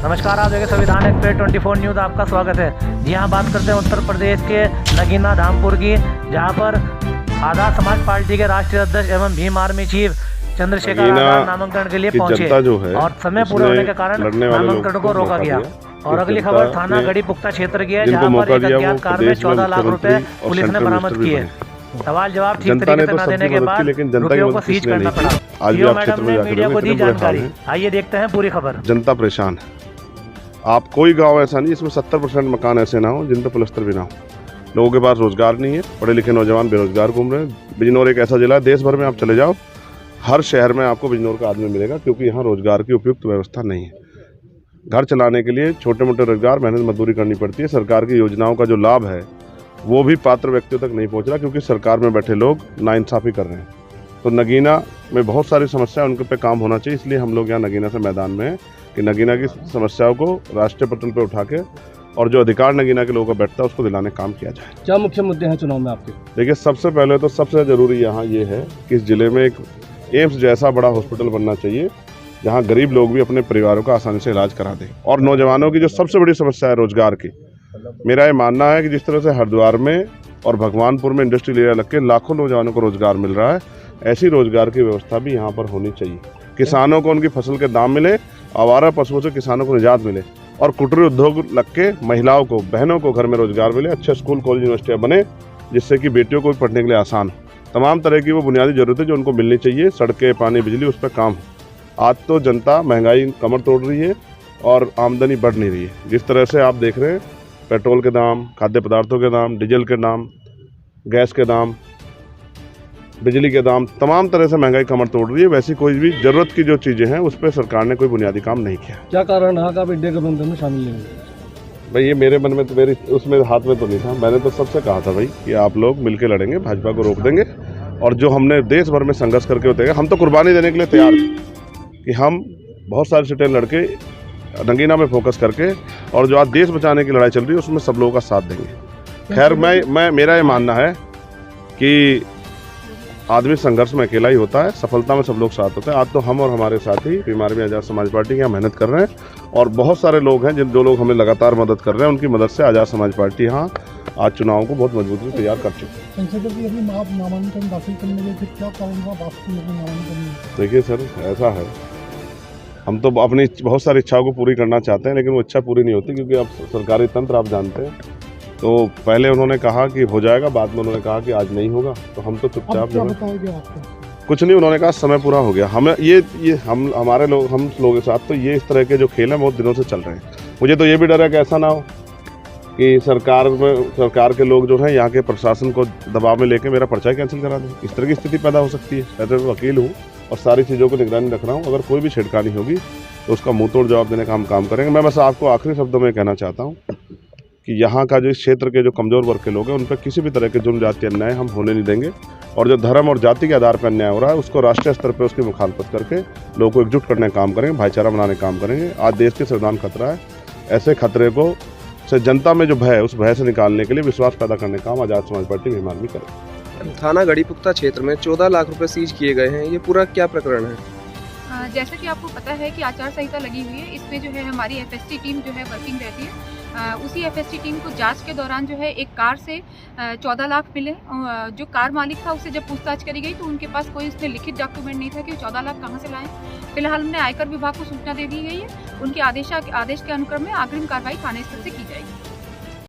नमस्कार, आप देखिए संविधान एक्सप्रेस 24 न्यूज़, आपका स्वागत है। जी हाँ, बात करते हैं उत्तर प्रदेश के नगीना धामपुर की, जहाँ पर आज़ाद समाज पार्टी के राष्ट्रीय अध्यक्ष एवं भीम आर्मी चीफ चंद्रशेखर आज़ाद नामांकन के लिए पहुंचे और समय पूरा होने के कारण नामांकन को रोका गया। और अगली खबर थाना गढ़ी पुख्ता क्षेत्र की है, जहाँ पर एक अज्ञात कार में 14 लाख रुपए पुलिस ने बरामद किए। सवाल जवाब ठीक तरीके से न देने के बाद रुपयों को सीज करना पड़ा। मैडम ने मीडिया को दी जानकारी। आइए देखते हैं पूरी खबर। जनता परेशान है। आप कोई गांव ऐसा नहीं इसमें 70% मकान ऐसे ना हो जिन पर प्लस्तर भी ना हो। लोगों के पास रोजगार नहीं है, पढ़े लिखे नौजवान बेरोजगार घूम रहे हैं। बिजनौर एक ऐसा जिला है, देश भर में आप चले जाओ, हर शहर में आपको बिजनौर का आदमी मिलेगा, क्योंकि यहाँ रोजगार की उपयुक्त व्यवस्था नहीं है। घर चलाने के लिए छोटे मोटे रोजगार, मेहनत मजदूरी करनी पड़ती है। सरकार की योजनाओं का जो लाभ है वो भी पात्र व्यक्तियों तक नहीं पहुँच रहा, क्योंकि सरकार में बैठे लोग नाइंसाफ़ी कर रहे हैं। तो नगीना में बहुत सारी समस्या, उनके पे काम होना चाहिए। इसलिए हम लोग यहाँ नगीना से मैदान में हैं कि नगीना की समस्याओं को राष्ट्रीय पटल पर उठा के और जो अधिकार नगीना के लोगों का बैठता है उसको दिलाने का काम किया जाए। क्या मुख्य मुद्दे हैं चुनाव में आपके? देखिए, सबसे पहले तो सबसे ज़रूरी यहाँ ये है कि इस जिले में एक एम्स जैसा बड़ा हॉस्पिटल बनना चाहिए, जहाँ गरीब लोग भी अपने परिवारों का आसानी से इलाज करा दें। और नौजवानों की जो सबसे बड़ी समस्या है रोजगार की, मेरा ये मानना है कि जिस तरह से हरिद्वार में और भगवानपुर में इंडस्ट्रियल एरिया लग के लाखों नौजवानों को रोजगार मिल रहा है, ऐसी रोजगार की व्यवस्था भी यहाँ पर होनी चाहिए। किसानों को उनकी फसल के दाम मिले, आवारा पशुओं से किसानों को निजात मिले, और कुटीर उद्योग लग के महिलाओं को, बहनों को घर में रोजगार मिले। अच्छे स्कूल कॉलेज यूनिवर्सिटियाँ बने, जिससे कि बेटियों को भी पढ़ने के लिए आसान हो। तमाम तरह की वो बुनियादी जरूरतें जो उनको मिलनी चाहिए, सड़कें, पानी, बिजली, उस पर काम हो। आज तो जनता महंगाई कमर तोड़ रही है और आमदनी बढ़ नहीं रही है। जिस तरह से आप देख रहे हैं, पेट्रोल के दाम, खाद्य पदार्थों के दाम, डीजल के दाम, गैस के दाम, बिजली के दाम, तमाम तरह से महंगाई कमर तोड़ रही है। वैसी कोई भी जरूरत की जो चीज़ें हैं उस पर सरकार ने कोई बुनियादी काम नहीं किया। क्या कारण रहा कि आप इंडिया गठबंधन में शामिल नहीं हुए? भाई, ये मेरे मन में तो, मेरी उसमें हाथ में तो नहीं था। मैंने तो सबसे कहा था भाई कि आप लोग मिलकर लड़ेंगे, भाजपा को रोक देंगे, और जो हमने देश भर में संघर्ष करके होते हैं, हम तो कुर्बानी देने के लिए तैयार कि हम बहुत सारी सीटें लड़के नगीना में फोकस करके, और जो आज देश बचाने की लड़ाई चल रही है उसमें सब लोगों का साथ देंगे। खैर, मेरा ये मानना है कि आदमी संघर्ष में अकेला ही होता है, सफलता में सब लोग साथ होते हैं। आज तो हम और हमारे साथी बीमार में आज़ाद समाज पार्टी यहाँ मेहनत कर रहे हैं, और बहुत सारे लोग हैं जो लोग हमें लगातार मदद कर रहे हैं। उनकी मदद से आज़ाद समाज पार्टी यहाँ आज चुनाव को बहुत मजबूती से तैयार कर चुकी है। नामांकन दाखिल करने के क्या कारण? देखिए सर, ऐसा है, हम तो अपनी बहुत सारी इच्छाओं को पूरी करना चाहते हैं, लेकिन वो इच्छा पूरी नहीं होती, क्योंकि अब सरकारी तंत्र आप जानते हैं। तो पहले उन्होंने कहा कि हो जाएगा, बाद में उन्होंने कहा कि आज नहीं होगा, तो हम तो चुपचाप जो है कुछ नहीं, उन्होंने कहा समय पूरा हो गया। हमें ये हम लोगों के साथ तो ये इस तरह के जो खेल हैं बहुत दिनों से चल रहे हैं। मुझे तो ये भी डर है कि ऐसा ना हो कि सरकार के लोग जो हैं यहाँ के प्रशासन को दबाव में लेके मेरा पर्चा कैंसिल करा दें। इस तरह की स्थिति पैदा हो सकती है। मैं तो वकील हूँ और सारी चीज़ों को निगरानी रख रहा हूँ। अगर कोई भी छिड़कानी होगी तो उसका मुँह तोड़ जवाब देने का हम काम करेंगे। मैं बस आपको आखिरी शब्दों में कहना चाहता हूँ कि यहाँ का जो इस क्षेत्र के जो कमज़ोर वर्ग के लोग हैं, उन पर किसी भी तरह के जुर्म जाति अन्याय हम होने नहीं देंगे, और जो धर्म और जाति के आधार पर अन्याय हो रहा है उसको राष्ट्रीय स्तर पर उसकी मुखालफत करके लोगों को एकजुट करने का काम करेंगे, भाईचारा बनाने का काम करेंगे। आज देश के संविधान खतरा है, ऐसे खतरे को से जनता में जो भय है उस भय से निकालने के लिए विश्वास पैदा करने का काम आज़ाद समाज पार्टी भीम आर्मी करेगी। थाना गढ़ी पुख्ता क्षेत्र में 14 लाख रुपए सीज किए गए हैं, ये पूरा क्या प्रकरण है? जैसा कि आपको पता है कि आचार संहिता लगी हुई है, इसमें जो है हमारी एफएसटी टीम जो है वर्किंग रहती है। उसी एफएसटी टीम को जांच के दौरान जो है एक कार से 14 लाख मिले। जो कार मालिक था उससे जब पूछताछ करी गई तो उनके पास कोई उसमें लिखित डॉक्यूमेंट नहीं था कि 14 लाख कहां से लाए। फिलहाल हमने आयकर विभाग को सूचना दे दी गई है। उनके आदेश के अनुक्रम में अग्रिम कार्रवाई थाने स्तर से की जाएगी।